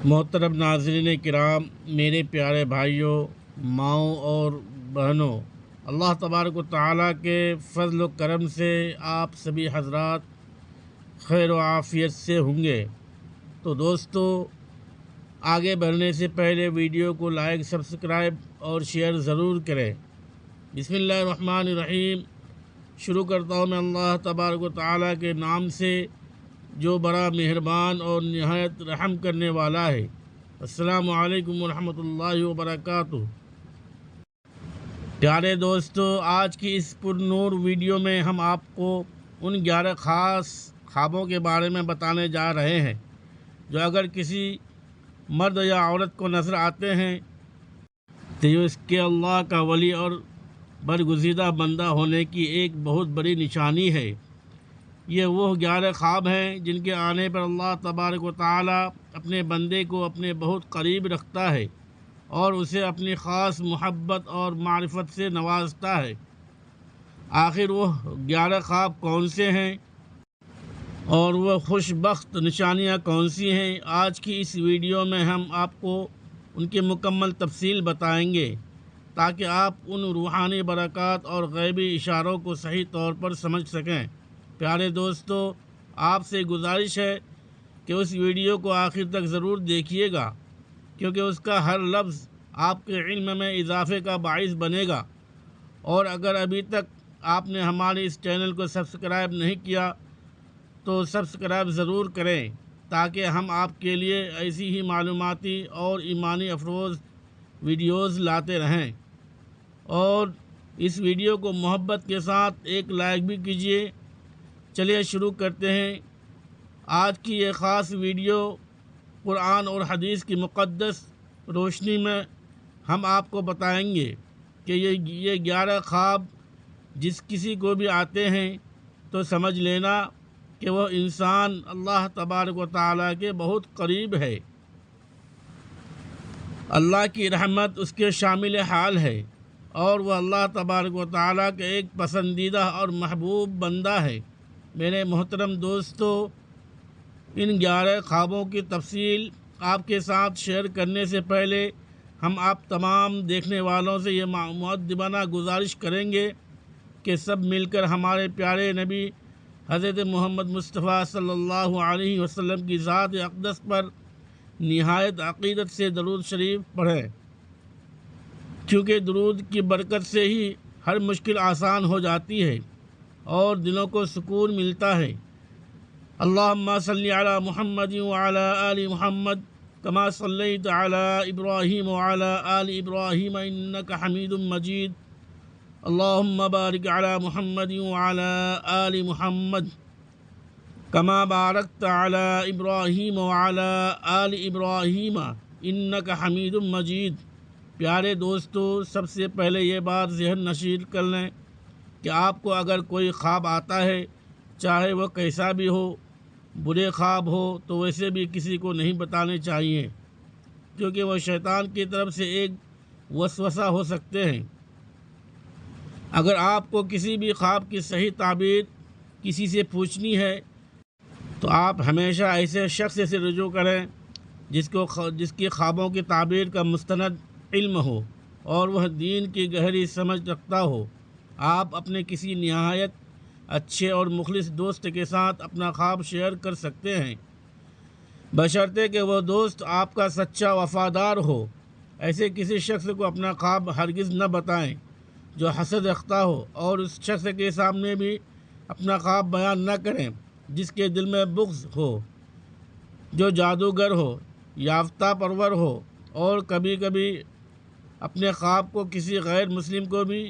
محترم ناظرین کرام، میرے پیارے بھائیوں، ماؤں اور بہنوں، اللہ تبارک و تعالیٰ کے فضل و کرم سے آپ سبھی حضرات خیر و عافیت سے ہوں گے۔ تو دوستو، آگے بڑھنے سے پہلے ویڈیو کو لائک، سبسکرائب اور شیئر ضرور کریں۔ بسم اللہ الرحمن الرحیم۔ شروع کرتا ہوں میں اللہ تبارک و تعالیٰ کے نام سے جو بڑا مہربان اور نہایت رحم کرنے والا ہے۔ السلام علیکم ورحمۃ اللہ وبرکاتہ۔ پیارے دوستو، آج کی اس پر نور ویڈیو میں ہم آپ کو ان 11 خاص خوابوں کے بارے میں بتانے جا رہے ہیں جو اگر کسی مرد یا عورت کو نظر آتے ہیں تو یہ اس کے اللہ کا ولی اور برگزیدہ بندہ ہونے کی ایک بہت بڑی نشانی ہے۔ یہ وہ 11 خواب ہیں جن کے آنے پر اللہ تبارک و تعالیٰ اپنے بندے کو اپنے بہت قریب رکھتا ہے اور اسے اپنی خاص محبت اور معرفت سے نوازتا ہے۔ آخر وہ 11 خواب کون سے ہیں اور وہ خوش بخت نشانیاں کون سی ہیں؟ آج کی اس ویڈیو میں ہم آپ کو ان کی مکمل تفصیل بتائیں گے تاکہ آپ ان روحانی برکات اور غیبی اشاروں کو صحیح طور پر سمجھ سکیں۔ پیارے دوستو، آپ سے گزارش ہے کہ اس ویڈیو کو آخر تک ضرور دیکھیے گا، کیونکہ اس کا ہر لفظ آپ کے علم میں اضافے کا باعث بنے گا۔ اور اگر ابھی تک آپ نے ہمارے اس چینل کو سبسکرائب نہیں کیا تو سبسکرائب ضرور کریں تاکہ ہم آپ کے لیے ایسی ہی معلوماتی اور ایمانی افروز ویڈیوز لاتے رہیں۔ اور اس ویڈیو کو محبت کے ساتھ ایک لائک بھی کیجیے۔ چلیے شروع کرتے ہیں۔ آج کی یہ خاص ویڈیو قرآن اور حدیث کی مقدس روشنی میں ہم آپ کو بتائیں گے کہ یہ 11 خواب جس کسی کو بھی آتے ہیں تو سمجھ لینا کہ وہ انسان اللہ تبارک و تعالیٰ کے بہت قریب ہے۔ اللہ کی رحمت اس کے شامل حال ہے اور وہ اللہ تبارک و تعالیٰ کے ایک پسندیدہ اور محبوب بندہ ہے۔ میرے محترم دوستو، ان 11 خوابوں کی تفصیل آپ کے ساتھ شیئر کرنے سے پہلے ہم آپ تمام دیکھنے والوں سے یہ مؤدبانہ گزارش کریں گے کہ سب مل کر ہمارے پیارے نبی حضرت محمد مصطفیٰ صلی اللہ علیہ وسلم کی ذات اقدس پر نہایت عقیدت سے درود شریف پڑھیں، کیونکہ درود کی برکت سے ہی ہر مشکل آسان ہو جاتی ہے اور دلوں کو سکون ملتا ہے۔ اللہم صلی علی محمد وعلی آل محمد کما صلیت علی ابراہیم وعلی آل ابراہیم انک حمید مجید۔ اللہم بارک علی محمد وعلی آل محمد کما بارکت علی ابراہیم وعلی آل ابراہیم انک حمید مجید۔ پیارے دوستو، سب سے پہلے یہ بات ذہن نشین کر لیں کہ آپ کو اگر کوئی خواب آتا ہے، چاہے وہ کیسا بھی ہو، برے خواب ہو، تو ویسے بھی کسی کو نہیں بتانے چاہیے، کیونکہ وہ شیطان کی طرف سے ایک وسوسہ ہو سکتے ہیں۔ اگر آپ کو کسی بھی خواب کی صحیح تعبیر کسی سے پوچھنی ہے تو آپ ہمیشہ ایسے شخص سے رجوع کریں جس کی خوابوں کی تعبیر کا مستند علم ہو اور وہ دین کی گہری سمجھ رکھتا ہو۔ آپ اپنے کسی نہایت اچھے اور مخلص دوست کے ساتھ اپنا خواب شیئر کر سکتے ہیں، بشرطے کہ وہ دوست آپ کا سچا وفادار ہو۔ ایسے کسی شخص کو اپنا خواب ہرگز نہ بتائیں جو حسد رکھتا ہو، اور اس شخص کے سامنے بھی اپنا خواب بیان نہ کریں جس کے دل میں بغض ہو، جو جادوگر ہو، یافتہ پرور ہو، اور کبھی کبھی اپنے خواب کو کسی غیر مسلم کو بھی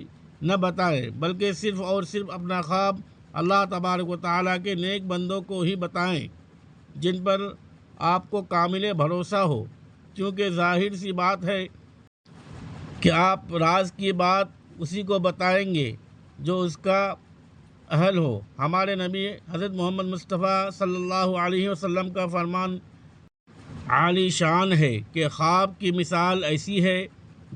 نہ بتائیں، بلکہ صرف اور صرف اپنا خواب اللہ تبارک و تعالیٰ کے نیک بندوں کو ہی بتائیں جن پر آپ کو کامل بھروسہ ہو، کیونکہ ظاہر سی بات ہے کہ آپ راز کی بات اسی کو بتائیں گے جو اس کا اہل ہو۔ ہمارے نبی حضرت محمد مصطفیٰ صلی اللہ علیہ وسلم کا فرمان عالی شان ہے کہ خواب کی مثال ایسی ہے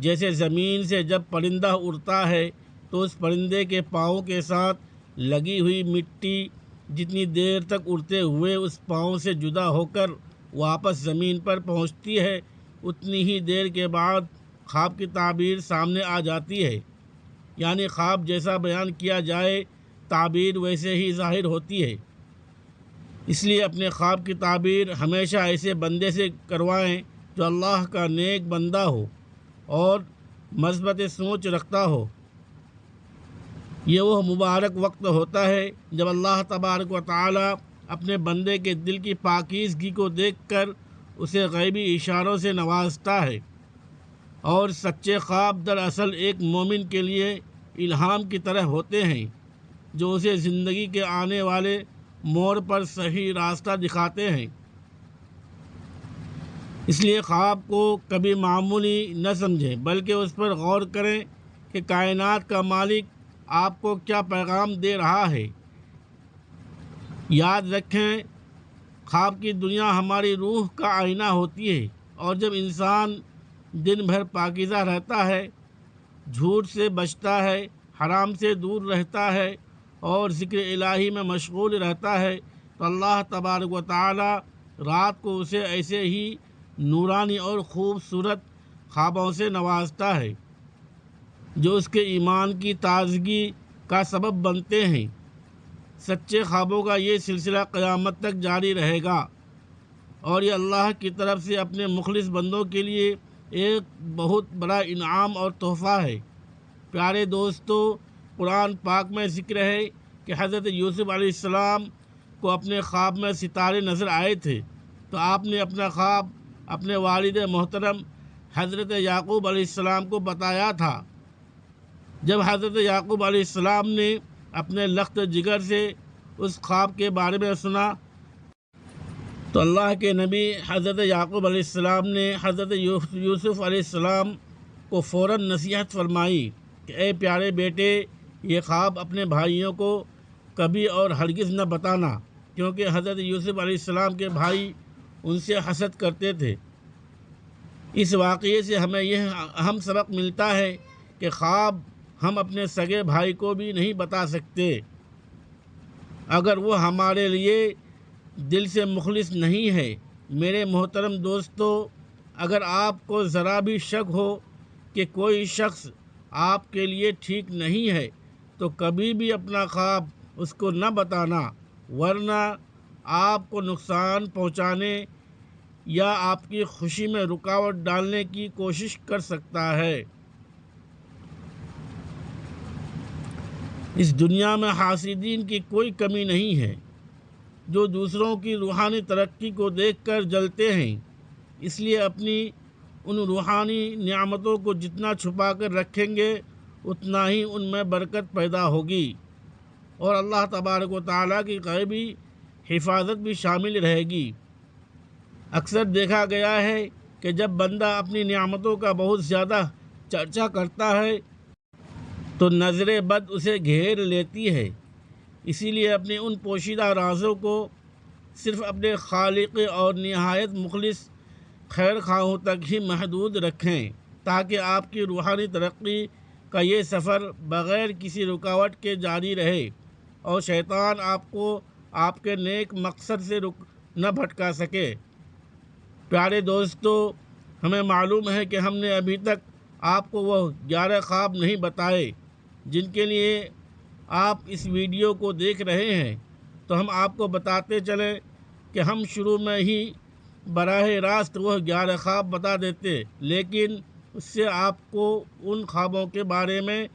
جیسے زمین سے جب پرندہ اڑتا ہے تو اس پرندے کے پاؤں کے ساتھ لگی ہوئی مٹی جتنی دیر تک اڑتے ہوئے اس پاؤں سے جدا ہو کر واپس زمین پر پہنچتی ہے اتنی ہی دیر کے بعد خواب کی تعبیر سامنے آ جاتی ہے، یعنی خواب جیسا بیان کیا جائے تعبیر ویسے ہی ظاہر ہوتی ہے۔ اس لیے اپنے خواب کی تعبیر ہمیشہ ایسے بندے سے کروائیں جو اللہ کا نیک بندہ ہو اور مثبت سوچ رکھتا ہو۔ یہ وہ مبارک وقت ہوتا ہے جب اللہ تبارک و تعالی اپنے بندے کے دل کی پاکیزگی کو دیکھ کر اسے غیبی اشاروں سے نوازتا ہے، اور سچے خواب دراصل ایک مومن کے لیے الہام کی طرح ہوتے ہیں جو اسے زندگی کے آنے والے موڑ پر صحیح راستہ دکھاتے ہیں۔ اس لیے خواب کو کبھی معمولی نہ سمجھیں، بلکہ اس پر غور کریں کہ کائنات کا مالک آپ کو کیا پیغام دے رہا ہے۔ یاد رکھیں، خواب کی دنیا ہماری روح کا آئینہ ہوتی ہے، اور جب انسان دن بھر پاکیزہ رہتا ہے، جھوٹ سے بچتا ہے، حرام سے دور رہتا ہے اور ذکر الہی میں مشغول رہتا ہے، تو اللہ تبارک و تعالی رات کو اسے ایسے ہی نورانی اور خوبصورت خوابوں سے نوازتا ہے جو اس کے ایمان کی تازگی کا سبب بنتے ہیں۔ سچے خوابوں کا یہ سلسلہ قیامت تک جاری رہے گا، اور یہ اللہ کی طرف سے اپنے مخلص بندوں کے لیے ایک بہت بڑا انعام اور تحفہ ہے۔ پیارے دوستو، قرآن پاک میں ذکر ہے کہ حضرت یوسف علیہ السلام کو اپنے خواب میں ستارے نظر آئے تھے، تو آپ نے اپنا خواب اپنے والد محترم حضرت یعقوب علیہ السلام کو بتایا تھا۔ جب حضرت یعقوب علیہ السلام نے اپنے لخت جگر سے اس خواب کے بارے میں سنا تو اللہ کے نبی حضرت یعقوب علیہ السلام نے حضرت یوسف علیہ السلام کو فوراً نصیحت فرمائی کہ اے پیارے بیٹے، یہ خواب اپنے بھائیوں کو کبھی اور ہرگز نہ بتانا، کیونکہ حضرت یوسف علیہ السلام کے بھائی ان سے حسد کرتے تھے۔ اس واقعے سے ہمیں یہ اہم سبق ملتا ہے کہ خواب ہم اپنے سگے بھائی کو بھی نہیں بتا سکتے اگر وہ ہمارے لیے دل سے مخلص نہیں ہے۔ میرے محترم دوستو، اگر آپ کو ذرا بھی شک ہو کہ کوئی شخص آپ کے لیے ٹھیک نہیں ہے تو کبھی بھی اپنا خواب اس کو نہ بتانا، ورنہ آپ کو نقصان پہنچانے یا آپ کی خوشی میں رکاوٹ ڈالنے کی کوشش کر سکتا ہے۔ اس دنیا میں حاسدین کی کوئی کمی نہیں ہے جو دوسروں کی روحانی ترقی کو دیکھ کر جلتے ہیں، اس لیے اپنی ان روحانی نعمتوں کو جتنا چھپا کر رکھیں گے اتنا ہی ان میں برکت پیدا ہوگی، اور اللہ تبارک و تعالیٰ کی غیبی حفاظت بھی شامل رہے گی۔ اکثر دیکھا گیا ہے کہ جب بندہ اپنی نعمتوں کا بہت زیادہ چرچا کرتا ہے تو نظر بد اسے گھیر لیتی ہے، اسی لیے اپنے ان پوشیدہ رازوں کو صرف اپنے خالق اور نہایت مخلص خیر خواہوں تک ہی محدود رکھیں، تاکہ آپ کی روحانی ترقی کا یہ سفر بغیر کسی رکاوٹ کے جاری رہے اور شیطان آپ کو آپ کے نیک مقصد سے نہ بھٹکا سکے۔ پیارے دوستو، ہمیں معلوم ہے کہ ہم نے ابھی تک آپ کو وہ 11 خواب نہیں بتائے جن کے لیے آپ اس ویڈیو کو دیکھ رہے ہیں، تو ہم آپ کو بتاتے چلیں کہ ہم شروع میں ہی براہ راست وہ 11 خواب بتا دیتے، لیکن اس سے آپ کو ان خوابوں کے بارے میں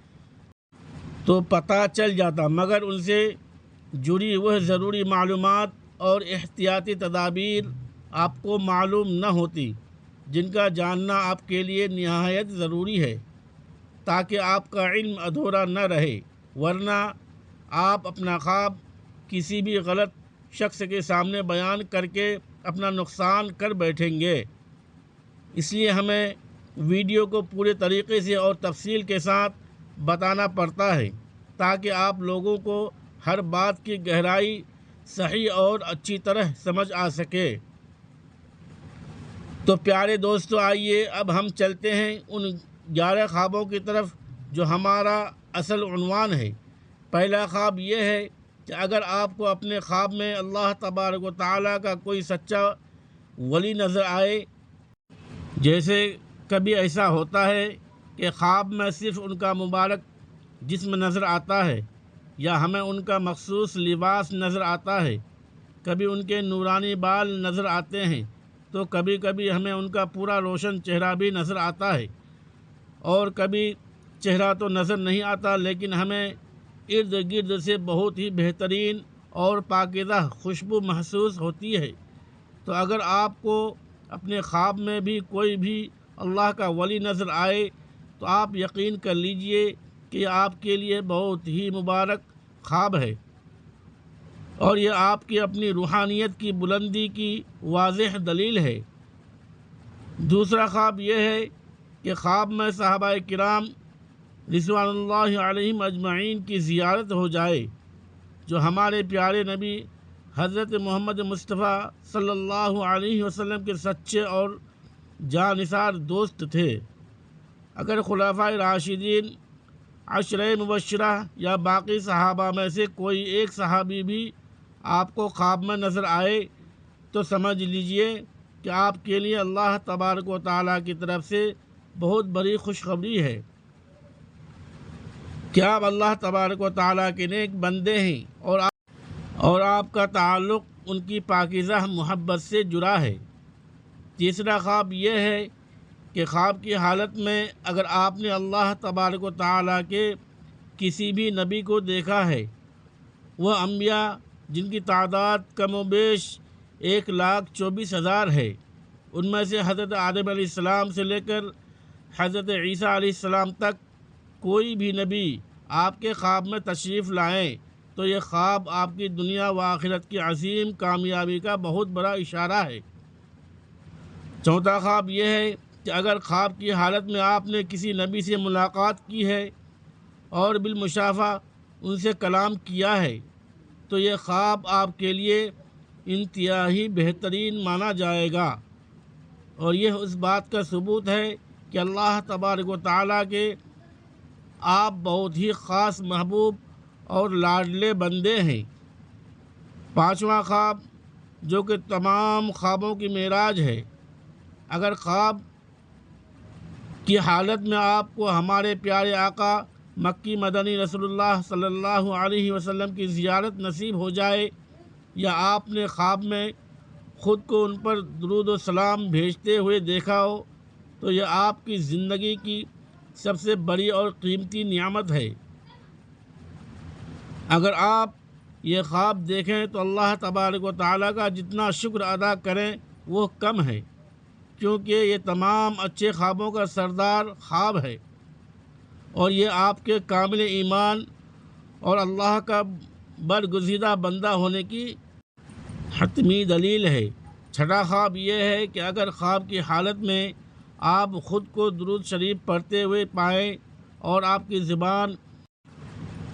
تو پتہ چل جاتا، مگر ان سے جڑی وہ ضروری معلومات اور احتیاطی تدابیر آپ کو معلوم نہ ہوتی جن کا جاننا آپ کے لیے نہایت ضروری ہے، تاکہ آپ کا علم ادھورا نہ رہے، ورنہ آپ اپنا خواب کسی بھی غلط شخص کے سامنے بیان کر کے اپنا نقصان کر بیٹھیں گے۔ اس لیے ہمیں ویڈیو کو پورے طریقے سے اور تفصیل کے ساتھ بتانا پڑتا ہے تاکہ آپ لوگوں کو ہر بات کی گہرائی صحیح اور اچھی طرح سمجھ آ سکے۔ تو پیارے دوستو، آئیے اب ہم چلتے ہیں ان 11 خوابوں کی طرف جو ہمارا اصل عنوان ہے۔ پہلا خواب یہ ہے کہ اگر آپ کو اپنے خواب میں اللہ تبارک و تعالیٰ کا کوئی سچا ولی نظر آئے، جیسے کبھی ایسا ہوتا ہے کہ خواب میں صرف ان کا مبارک جسم نظر آتا ہے یا ہمیں ان کا مخصوص لباس نظر آتا ہے، کبھی ان کے نورانی بال نظر آتے ہیں، تو کبھی کبھی ہمیں ان کا پورا روشن چہرہ بھی نظر آتا ہے، اور کبھی چہرہ تو نظر نہیں آتا لیکن ہمیں ارد گرد سے بہت ہی بہترین اور پاکیزہ خوشبو محسوس ہوتی ہے۔ تو اگر آپ کو اپنے خواب میں بھی کوئی بھی اللہ کا ولی نظر آئے تو آپ یقین کر لیجئے کہ یہ آپ کے لیے بہت ہی مبارک خواب ہے، اور یہ آپ کی اپنی روحانیت کی بلندی کی واضح دلیل ہے۔ دوسرا خواب یہ ہے کہ خواب میں صحابہ کرام رضوان اللہ علیہم اجمعین کی زیارت ہو جائے، جو ہمارے پیارے نبی حضرت محمد مصطفیٰ صلی اللہ علیہ وسلم کے سچے اور جانثار دوست تھے۔ اگر خلفائے راشدین، عشرہ مبشرہ یا باقی صحابہ میں سے کوئی ایک صحابی بھی آپ کو خواب میں نظر آئے تو سمجھ لیجئے کہ آپ کے لیے اللہ تبارک و تعالیٰ کی طرف سے بہت بڑی خوشخبری ہے کہ آپ اللہ تبارک و تعالیٰ کے نیک بندے ہیں، اور آپ کا تعلق ان کی پاکیزہ محبت سے جڑا ہے۔ تیسرا خواب یہ ہے کہ خواب کی حالت میں اگر آپ نے اللہ تبارک و تعالیٰ کے کسی بھی نبی کو دیکھا ہے، وہ انبیاء جن کی تعداد کم و بیش 1,24,000 ہے، ان میں سے حضرت آدم علیہ السلام سے لے کر حضرت عیسیٰ علیہ السلام تک کوئی بھی نبی آپ کے خواب میں تشریف لائیں تو یہ خواب آپ کی دنیا و آخرت کی عظیم کامیابی کا بہت بڑا اشارہ ہے۔ چوتھا خواب یہ ہے کہ اگر خواب کی حالت میں آپ نے کسی نبی سے ملاقات کی ہے اور بالمشافہ ان سے کلام کیا ہے تو یہ خواب آپ کے لیے انتہائی بہترین مانا جائے گا، اور یہ اس بات کا ثبوت ہے کہ اللہ تبارک و تعالیٰ کے آپ بہت ہی خاص محبوب اور لاڈلے بندے ہیں۔ پانچواں خواب، جو کہ تمام خوابوں کی معراج ہے، اگر خواب کی حالت میں آپ کو ہمارے پیارے آقا مکی مدنی رسول اللہ صلی اللہ علیہ وسلم کی زیارت نصیب ہو جائے، یا آپ نے خواب میں خود کو ان پر درود و سلام بھیجتے ہوئے دیکھا ہو، تو یہ آپ کی زندگی کی سب سے بڑی اور قیمتی نعمت ہے۔ اگر آپ یہ خواب دیکھیں تو اللہ تبارک و تعالیٰ کا جتنا شکر ادا کریں وہ کم ہے، کیونکہ یہ تمام اچھے خوابوں کا سردار خواب ہے، اور یہ آپ کے کامل ایمان اور اللہ کا برگزیدہ بندہ ہونے کی حتمی دلیل ہے۔ چھٹا خواب یہ ہے کہ اگر خواب کی حالت میں آپ خود کو درود شریف پڑھتے ہوئے پائیں اور آپ کی زبان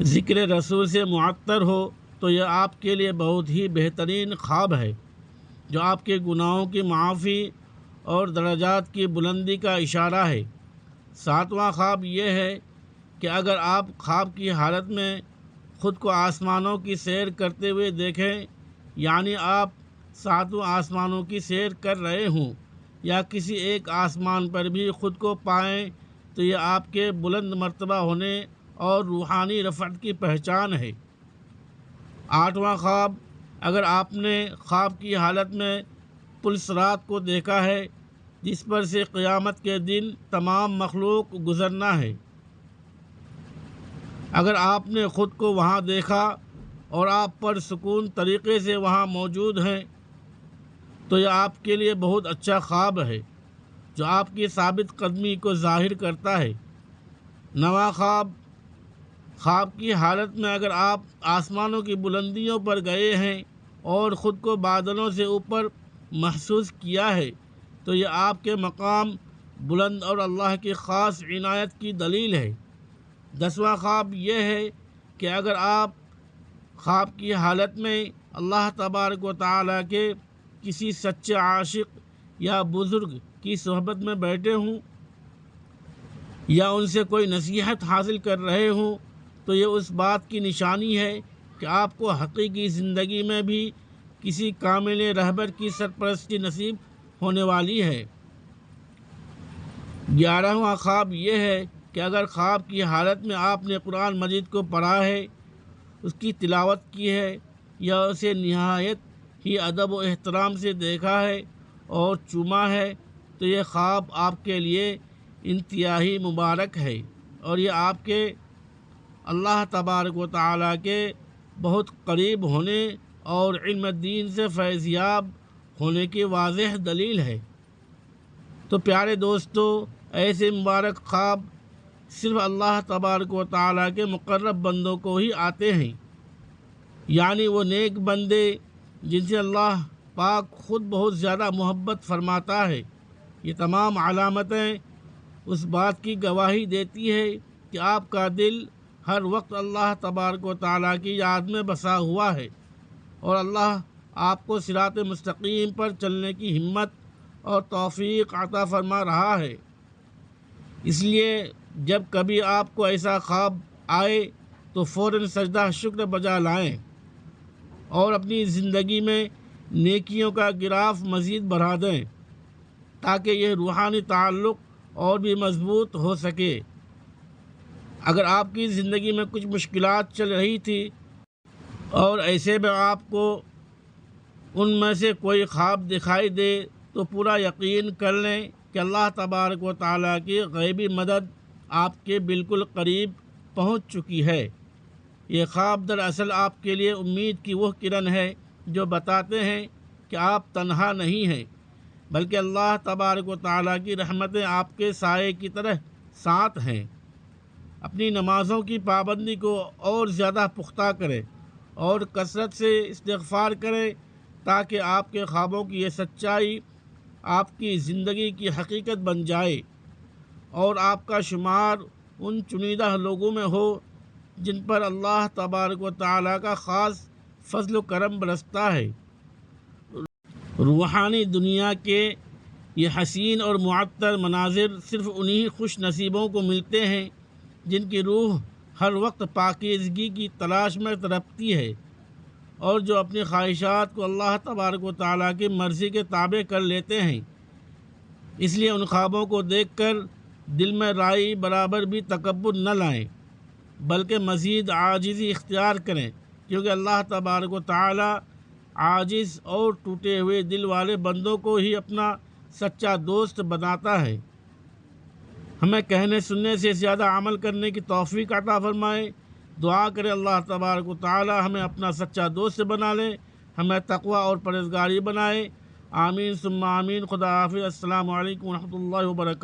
ذکر رسول سے معطر ہو تو یہ آپ کے لیے بہت ہی بہترین خواب ہے، جو آپ کے گناہوں کی معافی اور درجات کی بلندی کا اشارہ ہے۔ ساتواں خواب یہ ہے کہ اگر آپ خواب کی حالت میں خود کو آسمانوں کی سیر کرتے ہوئے دیکھیں، یعنی آپ 7 آسمانوں کی سیر کر رہے ہوں یا کسی ایک آسمان پر بھی خود کو پائیں تو یہ آپ کے بلند مرتبہ ہونے اور روحانی رفعت کی پہچان ہے۔ 8واں خواب، اگر آپ نے خواب کی حالت میں پل صراط کو دیکھا ہے جس پر سے قیامت کے دن تمام مخلوق گزرنا ہے، اگر آپ نے خود کو وہاں دیکھا اور آپ پر سکون طریقے سے وہاں موجود ہیں تو یہ آپ کے لیے بہت اچھا خواب ہے، جو آپ کی ثابت قدمی کو ظاہر کرتا ہے۔ 9واں خواب، خواب کی حالت میں اگر آپ آسمانوں کی بلندیوں پر گئے ہیں اور خود کو بادلوں سے اوپر محسوس کیا ہے تو یہ آپ کے مقام بلند اور اللہ کی خاص عنایت کی دلیل ہے۔ 10واں خواب یہ ہے کہ اگر آپ خواب کی حالت میں اللہ تبارک و تعالیٰ کے کسی سچے عاشق یا بزرگ کی صحبت میں بیٹھے ہوں یا ان سے کوئی نصیحت حاصل کر رہے ہوں تو یہ اس بات کی نشانی ہے کہ آپ کو حقیقی زندگی میں بھی کسی کامل رہبر کی سرپرستی نصیب ہونے والی ہے۔ 11واں خواب یہ ہے کہ اگر خواب کی حالت میں آپ نے قرآن مجید کو پڑھا ہے، اس کی تلاوت کی ہے یا اسے نہایت ہی ادب و احترام سے دیکھا ہے اور چوما ہے، تو یہ خواب آپ کے لیے انتہائی مبارک ہے، اور یہ آپ کے اللہ تبارک و تعالیٰ کے بہت قریب ہونے اور علم دین سے فیض یاب ہونے کی واضح دلیل ہے۔ تو پیارے دوستو، ایسے مبارک خواب صرف اللہ تبارک و تعالیٰ کے مقرب بندوں کو ہی آتے ہیں، یعنی وہ نیک بندے جن سے اللہ پاک خود بہت زیادہ محبت فرماتا ہے۔ یہ تمام علامتیں اس بات کی گواہی دیتی ہے کہ آپ کا دل ہر وقت اللہ تبارک و تعالیٰ کی یاد میں بسا ہوا ہے، اور اللہ آپ کو صراط مستقیم پر چلنے کی ہمت اور توفیق عطا فرما رہا ہے۔ اس لیے جب کبھی آپ کو ایسا خواب آئے تو فوراً سجدہ شکر بجا لائیں اور اپنی زندگی میں نیکیوں کا گراف مزید بڑھا دیں، تاکہ یہ روحانی تعلق اور بھی مضبوط ہو سکے۔ اگر آپ کی زندگی میں کچھ مشکلات چل رہی تھی اور ایسے میں آپ کو ان میں سے کوئی خواب دکھائی دے، تو پورا یقین کر لیں کہ اللہ تبارک و تعالیٰ کی غیبی مدد آپ کے بالکل قریب پہنچ چکی ہے۔ یہ خواب دراصل آپ کے لیے امید کی وہ کرن ہے جو بتاتے ہیں کہ آپ تنہا نہیں ہیں، بلکہ اللہ تبارک و تعالیٰ کی رحمتیں آپ کے سائے کی طرح ساتھ ہیں۔ اپنی نمازوں کی پابندی کو اور زیادہ پختہ کریں اور کثرت سے استغفار کریں، تاکہ آپ کے خوابوں کی یہ سچائی آپ کی زندگی کی حقیقت بن جائے اور آپ کا شمار ان چنیدہ لوگوں میں ہو جن پر اللہ تبارک و تعالیٰ کا خاص فضل و کرم برستا ہے۔ روحانی دنیا کے یہ حسین اور معطر مناظر صرف انہی خوش نصیبوں کو ملتے ہیں جن کی روح ہر وقت پاکیزگی کی تلاش میں تڑپتی ہے، اور جو اپنی خواہشات کو اللہ تبارک و تعالیٰ کی مرضی کے تابع کر لیتے ہیں۔ اس لیے ان خوابوں کو دیکھ کر دل میں رائی برابر بھی تکبر نہ لائیں، بلکہ مزید عاجزی اختیار کریں، کیونکہ اللہ تبارک و تعالیٰ عاجز اور ٹوٹے ہوئے دل والے بندوں کو ہی اپنا سچا دوست بناتا ہے۔ ہمیں کہنے سننے سے زیادہ عمل کرنے کی توفیق عطا فرمائے۔ دعا کرے اللہ تبارک و تعالی ہمیں اپنا سچا دوست بنا لے، ہمیں تقوی اور پرہیزگاری بنائے۔ آمین ثم آمین۔ خدا حافظ۔ السلام علیکم ورحمۃ اللہ وبرکاتہ۔